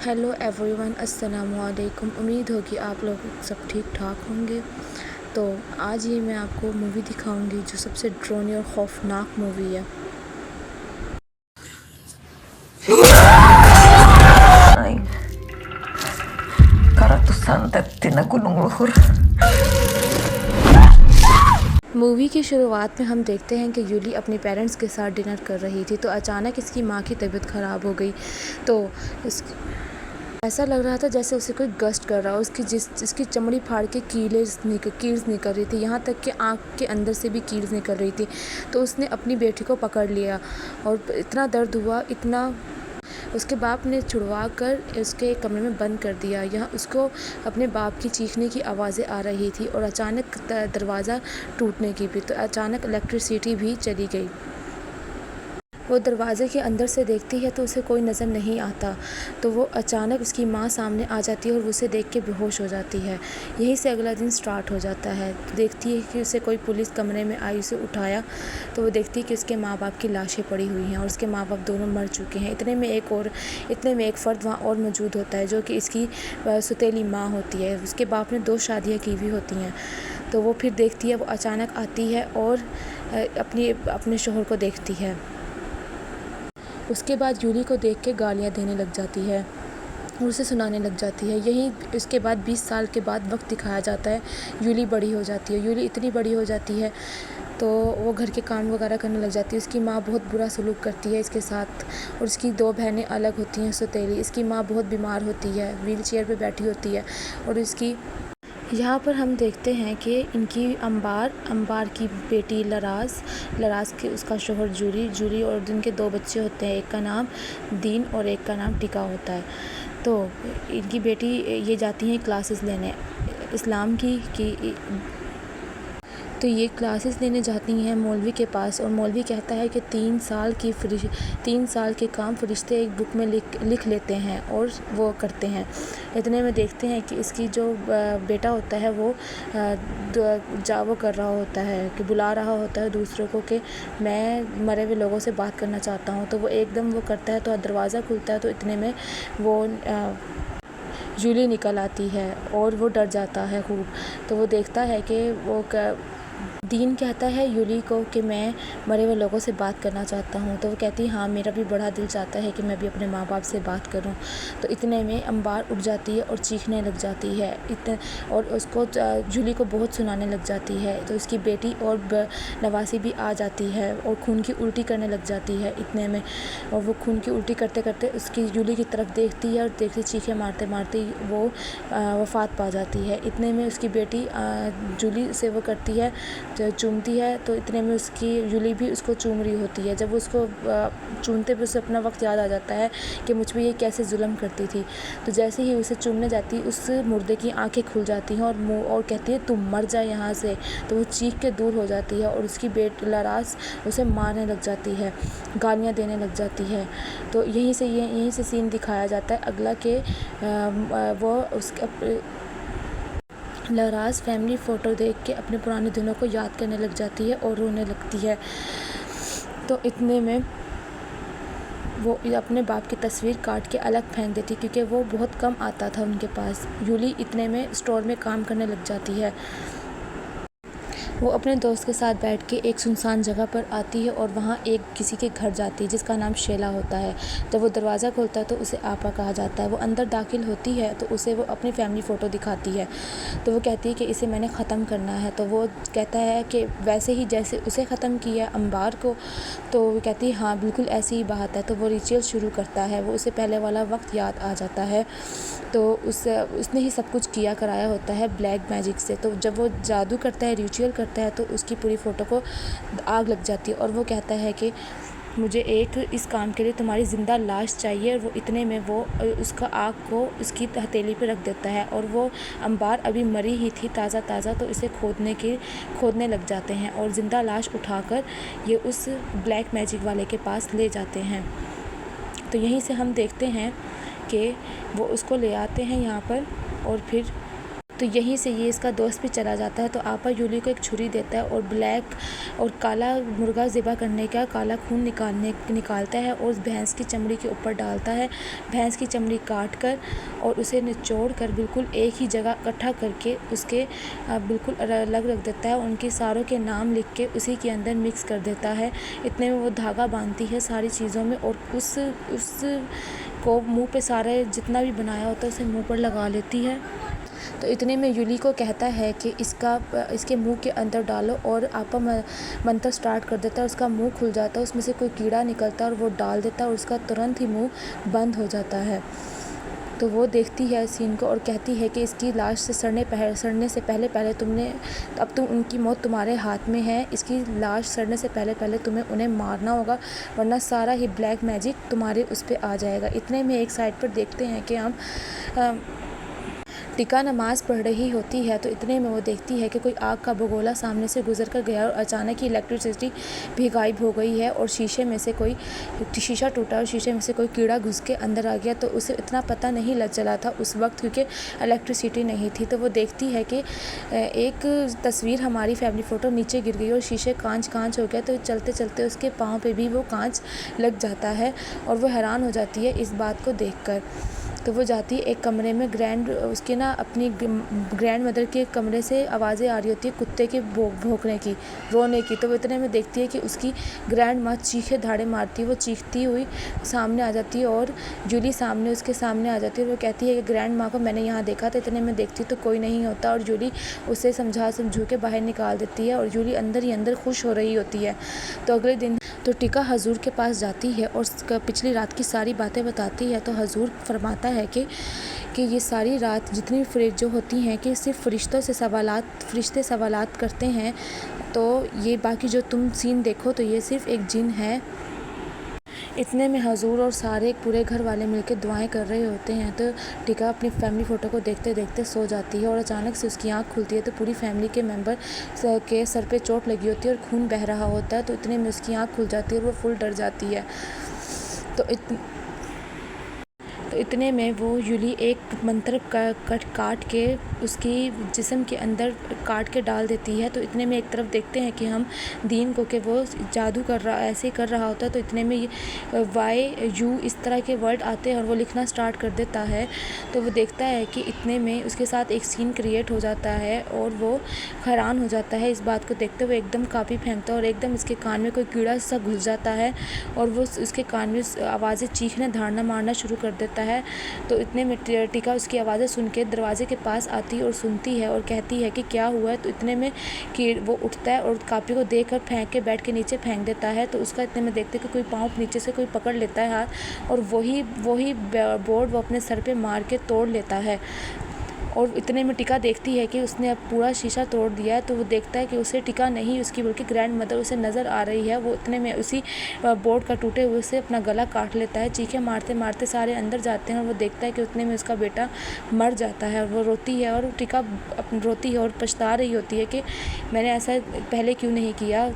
Hello everyone, अस्सलाम वालेकुम। उम्मीद होगी आप लोग सब ठीक ठाक होंगे। तो आज ही मैं आपको मूवी दिखाऊंगी जो सबसे ड्रोनी और खौफनाक मूवी है। Aing, karatusan na gunung luhur. Movie की शुरुआत में हम देखते हैं कि यूली अपने पेरेंट्स के साथ डिनर कर रही थी, तो अचानक इसकी माँ की तबीयत ख़राब हो गई। तो इस ऐसा लग रहा था जैसे उसे कोई गस्ट कर रहा हो। इसकी चमड़ी फाड़ के कील्स निकल रही थी, यहाँ तक कि आँख के अंदर से भी कील्स निकल रही थी। तो उसने अपनी बेटी को पकड़ लिया और इतना दर्द हुआ, इतना उसके बाप ने छुड़वा कर उसके कमरे में बंद कर दिया। यहाँ उसको अपने बाप की चीखने की आवाज़ें आ रही थी और अचानक दरवाज़ा टूटने की भी, तो अचानक इलेक्ट्रिसिटी भी चली गई। वो दरवाज़े के अंदर से देखती है तो उसे कोई नज़र नहीं आता। तो वो अचानक उसकी माँ सामने आ जाती है और वो उसे देख के बेहोश हो जाती है। यहीं से अगला दिन स्टार्ट हो जाता है। तो देखती है कि उसे कोई पुलिस कमरे में आई, उसे उठाया तो वो देखती है कि उसके माँ बाप की लाशें पड़ी हुई हैं और उसके माँ बाप दोनों मर चुके हैं। इतने में एक फ़र्द वहाँ और मौजूद होता है जो कि इसकी सौतेली माँ होती है। उसके बाप ने 2 शादियाँ की हुई होती हैं। तो वो फिर देखती है, वो अचानक आती है और अपने शौहर को देखती है। उसके बाद यूली को देख के गालियाँ देने लग जाती है और उसे सुनाने लग जाती है। यही इसके बाद 20 साल के बाद वक्त दिखाया जाता है। यूली बड़ी हो जाती है। यूली इतनी बड़ी हो जाती है तो वो घर के काम वगैरह करने लग जाती है। उसकी माँ बहुत बुरा सलूक करती है इसके साथ और उसकी 2 बहनें अलग होती हैं सौतेली। इसकी माँ बहुत बीमार होती है, व्हील चेयर पर बैठी होती है और इसकी यहाँ पर हम देखते हैं कि इनकी अंबार की बेटी लराज के उसका शौहर जूली और इनके 2 बच्चे होते हैं। एक का नाम दीन और एक का नाम टिका होता है। तो इनकी बेटी ये जाती हैं क्लासेस लेने इस्लाम की। तो ये क्लासेस लेने जाती हैं मौलवी के पास और मौलवी कहता है कि 3 साल के काम फरिश्ते एक बुक में लिख लेते हैं और वो करते हैं। इतने में देखते हैं कि इसकी जो बेटा होता है वो वो कर रहा होता है कि बुला रहा होता है दूसरों को कि मैं मरे हुए लोगों से बात करना चाहता हूँ। तो वो एकदम वो करता है तो दरवाज़ा खुलता है तो इतने में वो जूली निकल आती है और वो डर जाता है खूब। तो वो देखता है कि दीन कहता है यूली को कि मैं मरे हुए लोगों से बात करना चाहता हूँ। तो वो कहती है हाँ, मेरा भी बड़ा दिल चाहता है कि मैं भी अपने माँ बाप से बात करूँ। तो इतने में अंबार उठ जाती है और चीखने लग जाती है और उसको जूली को बहुत सुनाने लग जाती है। तो उसकी बेटी और नवासी भी आ जाती है और खून की उल्टी करने लग जाती है इतने में। और वो खून की उल्टी करते करते उसकी जूली की तरफ देखती है और देखती चीखें मारते मारते वो वफ़ात पा जाती है। इतने में उसकी बेटी जूली से वो करती है, चूमती है। तो इतने में उसकी जूली भी उसको चूम रही होती है। जब उसको चूमते पे उसे अपना वक्त याद आ जाता है कि मुझ पे ये कैसे जुल्म करती थी। तो जैसे ही उसे चूमने जाती उस मुर्दे की आंखें खुल जाती हैं और मुँह और कहती है तुम मर जा यहाँ से। तो वो चीख के दूर हो जाती है और उसकी लरास उसे मारने लग जाती है, गालियाँ देने लग जाती है। तो यहीं से सीन दिखाया जाता है अगला कि वो उसके लराज फैमिली फ़ोटो देख के अपने पुराने दिनों को याद करने लग जाती है और रोने लगती है। तो इतने में वो अपने बाप की तस्वीर काट के अलग फेंक देती क्योंकि वो बहुत कम आता था उनके पास। यूली इतने में स्टोर में काम करने लग जाती है। वो अपने दोस्त के साथ बैठ के एक सुनसान जगह पर आती है और वहाँ एक किसी के घर जाती है जिसका नाम शेला होता है। जब वो दरवाज़ा खोलता है तो उसे आपा कहा जाता है। वो अंदर दाखिल होती है तो उसे वो अपनी फैमिली फ़ोटो दिखाती है। तो वो कहती है कि इसे मैंने ख़त्म करना है। तो वो कहता है कि वैसे ही जैसे उसे ख़त्म किया अंबार को। तो वो कहती है हाँ बिल्कुल ऐसी ही बात है। तो वो रिचुअल शुरू करता है। वो उसे पहले वाला वक्त याद आ जाता है। तो उसने ही सब कुछ किया कराया होता है ब्लैक मैजिक से। तो जब वो जादू करता है, रिचुअल करता है तो उसकी पूरी फ़ोटो को आग लग जाती है और वो कहता है कि मुझे इस काम के लिए तुम्हारी ज़िंदा लाश चाहिए। और वो इतने में वो उसका आग को उसकी हथेली पे रख देता है और वो अंबार अभी मरी ही थी ताज़ा तो इसे खोदने लग जाते हैं और ज़िंदा लाश उठाकर ये उस ब्लैक मैजिक वाले के पास ले जाते हैं। तो यहीं से हम देखते हैं कि वो उसको ले आते हैं यहाँ पर और फिर तो यहीं से ये इसका दोस्त भी चला जाता है। तो आपा यूली को एक छुरी देता है और ब्लैक और काला मुर्गा ज़िबा करने का काला खून निकालता है और उस भैंस की चमड़ी के ऊपर डालता है। भैंस की चमड़ी काट कर और उसे निचोड़ कर बिल्कुल एक ही जगह इकट्ठा करके उसके बिल्कुल अलग रख देता है। उनके सारों के नाम लिख के उसी के अंदर मिक्स कर देता है। इतने में वो धागा बांधती है सारी चीज़ों में और उस को मुंह पे सारे जितना भी बनाया होता है उसे मुंह पर लगा लेती है। तो इतने में यूली को कहता है कि इसके मुंह के अंदर डालो और आपा मंत्र स्टार्ट कर देता है। उसका मुंह खुल जाता है, उसमें से कोई कीड़ा निकलता है और वो डाल देता है और उसका तुरंत ही मुंह बंद हो जाता है। तो वो देखती है सीन को और कहती है कि इसकी लाश से सड़ने से पहले उनकी मौत तुम्हारे हाथ में है। इसकी लाश सड़ने से पहले तुम्हें उन्हें मारना होगा, वरना सारा ही ब्लैक मैजिक तुम्हारे उस पर आ जाएगा। इतने में एक साइड पर देखते हैं कि हम टिका नमाज़ पढ़ रही होती है। तो इतने में वो देखती है कि कोई आग का भगोला सामने से गुजर कर गया और अचानक ही इलेक्ट्रिसिटी भी गायब हो गई है और शीशा टूटा और शीशे में से कोई कीड़ा घुस के अंदर आ गया। तो उसे इतना पता नहीं लग चला था उस वक्त क्योंकि इलेक्ट्रिसिटी नहीं थी। तो वो देखती है कि एक तस्वीर हमारी फैमिली फ़ोटो नीचे गिर गई और शीशे कांच हो गया। तो चलते चलते उसके पाँव पे भी वो कांच लग जाता है और वो हैरान हो जाती है इस बात को देखकर। तो वो जाती है एक कमरे में अपनी ग्रैंड मदर के कमरे से आवाज़ें आ रही होती है कुत्ते के भौंकने की, रोने की। तो वो इतने में देखती है कि उसकी ग्रैंड माँ चीखे धाड़े मारती है। वो चीखती हुई सामने आ जाती है और जूली उसके सामने आ जाती है और वो कहती है कि ग्रैंड माँ को मैंने यहाँ देखा। तो इतने में देखती तो कोई नहीं होता और जूली उसे समझू के बाहर निकाल देती है और जूली अंदर ही अंदर खुश हो रही होती है। तो अगले दिन तो टिका हजूर के पास जाती है और पिछली रात की सारी बातें बताती है। तो हजूर फरमाता है कि ये सारी रात जितनी जो होती हैं कि सिर्फ फरिश्ते सवालात करते हैं। तो ये बाकी जो तुम सीन देखो तो ये सिर्फ एक जिन है। इतने में हजूर और सारे पूरे घर वाले मिलकर दुआएं कर रहे होते हैं। तो टिका अपनी फैमिली फ़ोटो को देखते देखते सो जाती है और अचानक से उसकी आंख खुलती है तो पूरी फैमिली के मेंबर के सर पे चोट लगी होती है और खून बह रहा होता है। तो इतने में उसकी आंख खुल जाती है और वो फुल डर जाती है। तो इतने में वो यूली एक मंत्र काट के उसकी जिस्म के अंदर काट के डाल देती है। तो इतने में एक तरफ देखते हैं कि हम दीन को कि वो जादू ऐसे कर रहा होता है। तो इतने में YU इस तरह के वर्ड आते हैं और वो लिखना स्टार्ट कर देता है। तो वो देखता है कि इतने में उसके साथ एक सीन क्रिएट हो जाता है और वो हैरान हो जाता है इस बात को देखते हुए। एकदम कापी फेंकता है और एकदम इसके कान में कोई कीड़ा सा घुस जाता है और वो उसके कान में आवाज़ें चीखने धाड़ना मारना शुरू कर देता है। तो इतने में टिका उसकी आवाज़ें सुन के दरवाजे के पास आती है और सुनती है और कहती है कि क्या हुआ है। तो इतने में कि वो उठता है और कापी को देख कर फेंक के बेड के नीचे फेंक देता है। तो उसका इतने में देखते कि कोई पाँव नीचे से कोई पकड़ लेता है हाथ और वही बोर्ड वो अपने सर पे मार के तोड़ लेता है। और इतने में टिका देखती है कि उसने अब पूरा शीशा तोड़ दिया है। तो वो देखता है कि उसे टिका नहीं उसकी बल्कि ग्रैंड मदर उसे नज़र आ रही है। वो इतने में उसी बोर्ड का टूटे हुए से अपना गला काट लेता है। चीखें मारते मारते सारे अंदर जाते हैं और वो देखता है कि उतने में उसका बेटा मर जाता है। और वो रोती है और टिका रोती है और पछता रही होती है कि मैंने ऐसा पहले क्यों नहीं किया।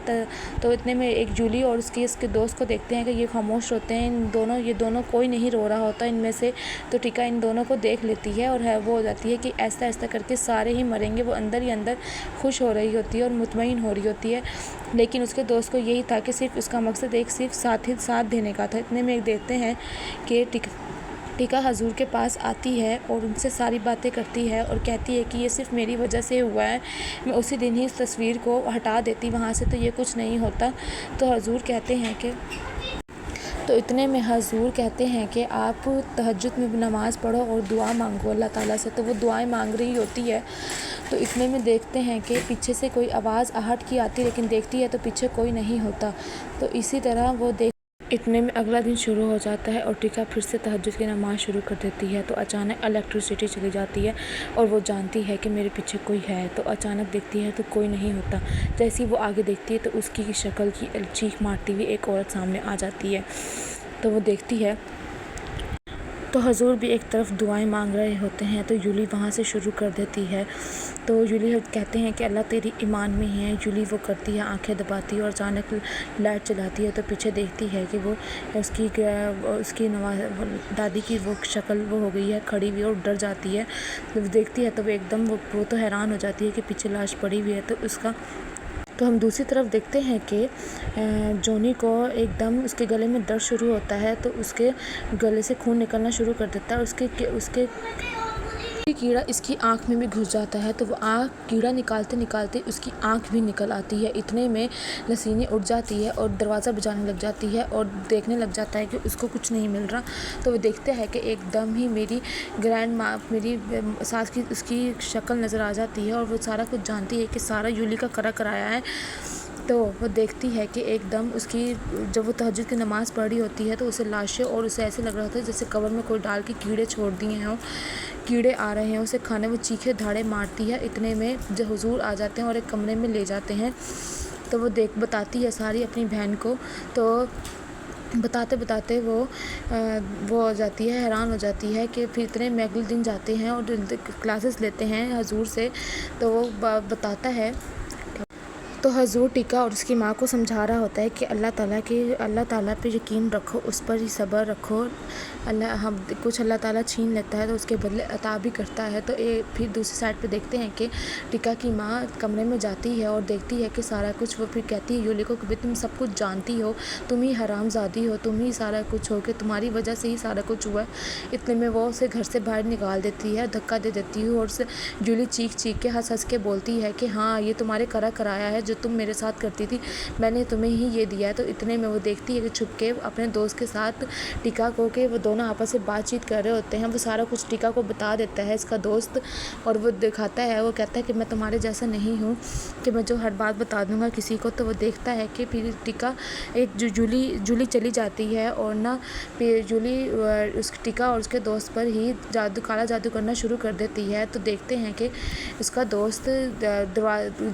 तो इतने में एक जूली और इसके दोस्त को देखते हैं कि ये खामोश होते हैं। ये दोनों कोई नहीं रो रहा होता इनमें से। तो टिका इन दोनों को देख लेती है और वो हो जाती है कि ऐसा करके सारे ही मरेंगे। वो अंदर ही अंदर खुश हो रही होती है और मुतमईन हो रही होती है। लेकिन उसके दोस्त को यही था कि सिर्फ उसका मकसद सिर्फ साथ देने का था। इतने में देखते हैं कि टिका हजूर के पास आती है और उनसे सारी बातें करती है और कहती है कि ये सिर्फ मेरी वजह से हुआ है। मैं उसी दिन ही इस तस्वीर को हटा देती वहाँ से तो ये कुछ नहीं होता। तो हजूर कहते हैं कि हजूर कहते हैं कि आप तहज्जुद में नमाज़ पढ़ो और दुआ मांगो अल्लाह ताला से। तो वो दुआएं मांग रही होती है। तो इतने में देखते हैं कि पीछे से कोई आवाज़ आहट की आती, लेकिन देखती है तो पीछे कोई नहीं होता। तो इसी तरह इतने में अगला दिन शुरू हो जाता है और टिका फिर से तहज्जुद की नमाज़ शुरू कर देती है। तो अचानक इलेक्ट्रिसिटी चली जाती है और वो जानती है कि मेरे पीछे कोई है। तो अचानक देखती है तो कोई नहीं होता। जैसे ही वो आगे देखती है तो उसकी शक्ल की चीख मारती हुई एक औरत सामने आ जाती है। तो वो देखती है तो हजूर भी एक तरफ दुआएं मांग रहे होते हैं तो यूली वहाँ से शुरू कर देती है। तो यूली कहते हैं कि अल्लाह तेरी ईमान में है। यूली वो करती है, आंखें दबाती है और अचानक लाइट चलाती है तो पीछे देखती है कि वो उसकी दादी की वो शक्ल वो हो गई है, खड़ी हुई और डर जाती है। जब देखती है तो वो एकदम वो तो हैरान हो जाती है कि पीछे लाश पड़ी हुई है। तो हम दूसरी तरफ देखते हैं कि जॉनी को एकदम उसके गले में दर्द शुरू होता है तो उसके गले से खून निकलना शुरू कर देता है और उसके कीड़ा इसकी आंख में भी घुस जाता है। तो वो कीड़ा निकालते निकालते उसकी आंख भी निकल आती है। इतने में लसीनी उठ जाती है और दरवाज़ा बजाने लग जाती है और देखने लग जाता है कि उसको कुछ नहीं मिल रहा। तो वो देखते हैं कि एकदम ही मेरी ग्रैंड माँ, मेरी सास की उसकी शक्ल नज़र आ जाती है और वो सारा कुछ जानती है कि सारा यूली का करा कराया है। तो वो देखती है कि एकदम उसकी जब वो तहज्जुद की नमाज़ पढ़ रही होती है तो उसे लाशें और उसे ऐसे लग रहा होता है जैसे कवर में कोई डाल के कीड़े छोड़ दिए हैं, कीड़े आ रहे हैं उसे खाने। वो चीखे धाड़े मारती है। इतने में जब हुजूर आ जाते हैं और एक कमरे में ले जाते हैं तो वो बताती है सारी अपनी बहन को। तो बताते बताते वो हो जाती है, हैरान हो जाती है कि फिर इतने में अगले दिन जाते हैं और क्लासेस लेते हैं हुजूर से। तो वो बताता है तो हजूर टिका और उसकी माँ को समझा रहा होता है कि अल्लाह ताला पे यकीन रखो, उस पर ही सब्र रखो। अल्लाह ताला छीन लेता है तो उसके बदले अता भी करता है। तो फिर दूसरी साइड पे देखते हैं कि टिका की माँ कमरे में जाती है और देखती है कि सारा कुछ। वो फिर कहती है यूली को कि तुम सब कुछ जानती हो, तुम ही हरामजादी हो, तुम ही सारा कुछ हो, कि तुम्हारी वजह से ही सारा कुछ हुआ है। इतने में वो उसे घर से बाहर निकाल देती है, धक्का दे देती है और यूली चीख के हंस के बोलती है कि हाँ, ये तुम्हारे कराया है, जो तुम मेरे साथ करती थी, मैंने तुम्हें ही ये दिया है। तो इतने में वो देखती है कि छुप के अपने दोस्त के साथ टिका को के वो दोनों आपस में बातचीत कर रहे होते हैं। वो सारा कुछ टिका को बता देता है इसका दोस्त और वो दिखाता है, वो कहता है कि मैं तुम्हारे जैसा नहीं हूँ कि मैं जो हर बात बता दूंगा किसी को। तो वो देखता है कि फिर टिका एक जूली चली जाती है और ना फिर जूली उस टिका और उसके दोस्त पर ही काला जादू करना शुरू कर देती है। तो देखते हैं कि उसका दोस्त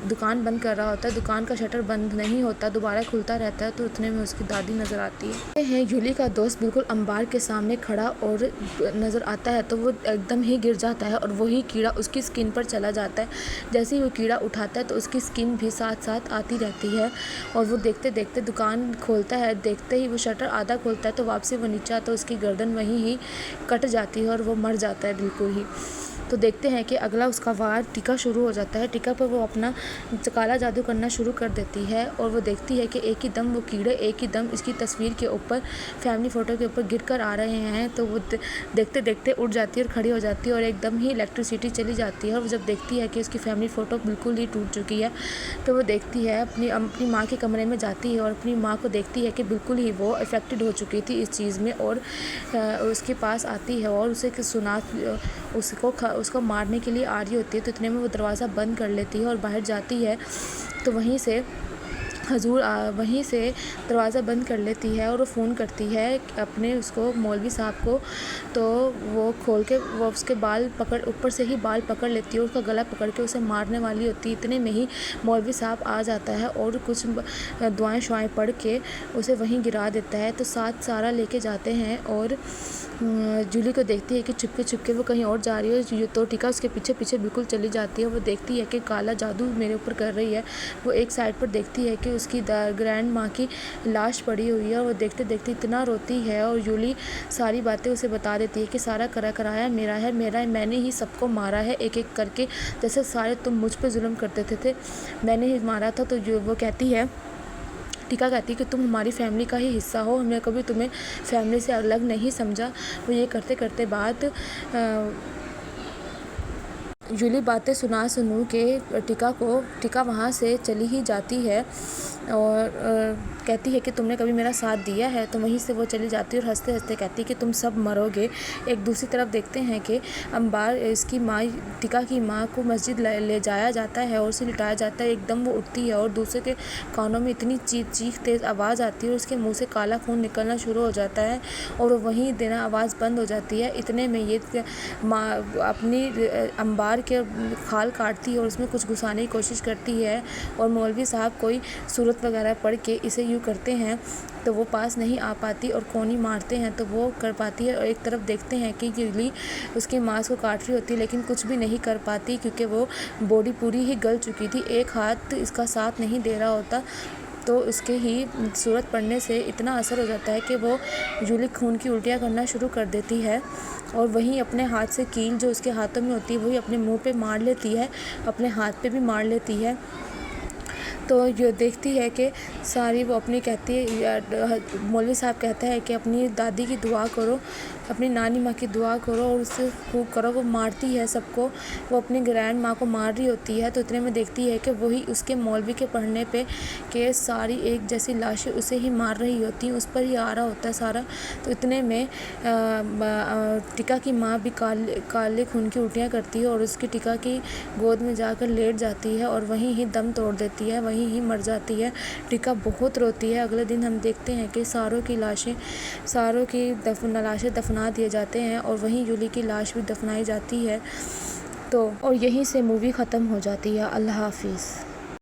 दुकान बंद कर रहा होता है, दुकान का शटर बंद नहीं होता, दोबारा खुलता रहता है। तो उतने में उसकी दादी नज़र आती है। यूली का दोस्त बिल्कुल अंबार के सामने खड़ा और नज़र आता है तो वो एकदम ही गिर जाता है और वही कीड़ा उसकी स्किन पर चला जाता है। जैसे ही वो कीड़ा उठाता है तो उसकी स्किन भी साथ साथ आती रहती है और वो देखते देखते दुकान खोलता है। देखते ही वो शटर आधा खोलता है तो वापसी वो नीचे आता है, उसकी गर्दन वहीं ही कट जाती है और वो मर जाता है बिल्कुल ही। तो देखते हैं कि अगला उसका वार टिका शुरू हो जाता है। टिका पर वो अपना काला जादू करना शुरू कर देती है और वो देखती है कि एक ही दम वो कीड़े एक ही दम इसकी तस्वीर के ऊपर, फैमिली फ़ोटो के ऊपर गिर कर आ रहे हैं। तो वो देखते देखते उठ जाती है और खड़ी हो जाती है और एकदम ही इलेक्ट्रिसिटी चली जाती है। और वो जब देखती है कि उसकी फैमिली फ़ोटो बिल्कुल ही टूट चुकी है तो वो देखती है अपनी माँ के कमरे में जाती है और अपनी माँ को देखती है कि बिल्कुल ही वो अफेक्टेड हो चुकी थी इस चीज़ में। और उसके पास आती है और उसको मारने के लिए आ रही होती है। तो इतने में वो दरवाज़ा बंद कर लेती है और बाहर जाती है। तो वहीं से दरवाज़ा बंद कर लेती है और वो फ़ोन करती है अपने उसको मौलवी साहब को। तो वो खोल के वो उसके ऊपर से ही बाल पकड़ लेती है और उसका गला पकड़ के उसे मारने वाली होती है। इतने में ही मौलवी साहब आ जाता है और कुछ दुआएं शुआएं पढ़ के उसे वहीं गिरा देता है। तो साथ सारा लेके जाते हैं और जूली को देखती है कि चुपके वो कहीं और जा रही है। तो टिका उसके पीछे पीछे बिल्कुल चली जाती है। वो देखती है कि काला जादू मेरे ऊपर कर रही है। वो एक साइड पर देखती है कि उसकी ग्रैंड माँ की लाश पड़ी हुई है और वो देखते देखते इतना रोती है और जूली सारी बातें उसे बता देती है कि सारा कराया मेरा है, मैंने ही सबको मारा है एक एक करके, जैसे सारे तुम मुझ पर जुल्म करते थे, मैंने ही मारा था। तो वो कहती है, टिका कहती है कि तुम हमारी फैमिली का ही हिस्सा हो, हमने कभी तुम्हें फैमिली से अलग नहीं समझा। वो ये करते करते बात जूली बातें सुनू के टिका वहाँ से चली ही जाती है और कहती है कि तुमने कभी मेरा साथ दिया है। तो वहीं से वो चली जाती है और हंसते हंसते कहती है कि तुम सब मरोगे। एक दूसरी तरफ देखते हैं कि अंबार इसकी माँ टिका की माँ को मस्जिद ले जाया जाता है और उसे लिटाया जाता है। एकदम वो उठती है और दूसरे के कानों में इतनी चीख तेज़ आवाज़ आती है और उसके मुँह से काला खून निकलना शुरू हो जाता है और वहीं देना आवाज़ बंद हो जाती है। इतने में ये माँ अपनी अंबार के खाल काटती है और उसमें कुछ घुसाने की कोशिश करती है और मौलवी साहब कोई सूरत वगैरह पढ़ के इसे यूँ करते हैं तो वो पास नहीं आ पाती और कोनी मारते हैं तो वो कर पाती है। और एक तरफ देखते हैं कि यूली उसके मांस को काट रही होती है लेकिन कुछ भी नहीं कर पाती क्योंकि वो बॉडी पूरी ही गल चुकी थी, एक हाथ इसका साथ नहीं दे रहा होता। तो उसके ही सूरत पड़ने से इतना असर हो जाता है कि वो यूली खून की उल्टियाँ करना शुरू कर देती है और वहीं अपने हाथ से कील जो उसके हाथों में होती है वही अपने मुंह पे मार लेती है, अपने हाथ पे भी मार लेती है। तो ये देखती है कि सारी वो अपनी कहती है, मौलवी साहब कहता है कि अपनी दादी की दुआ करो, अपनी नानी माँ की दुआ करो और उससे खूब करो। वो मारती है सबको, वो अपनी ग्रैंड माँ को मार रही होती है। तो इतने में देखती है कि वही उसके मौलवी के पढ़ने पे कि सारी एक जैसी लाशें उसे ही मार रही होती हैं, उस पर ही आ रहा होता है सारा। तो इतने में टिका की माँ भी काले खून की उल्टियाँ करती है और उसकी टिका की गोद में जाकर लेट जाती है और वहीं ही दम तोड़ देती है, वहीं ही मर जाती है। टिका बहुत रोती है। अगले दिन हम देखते हैं कि सारों की लाशें दफना दिए जाते हैं और वहीं यूली की लाश भी दफनाई जाती है। तो और यहीं से मूवी ख़त्म हो जाती है। अल्लाह हाफिज़।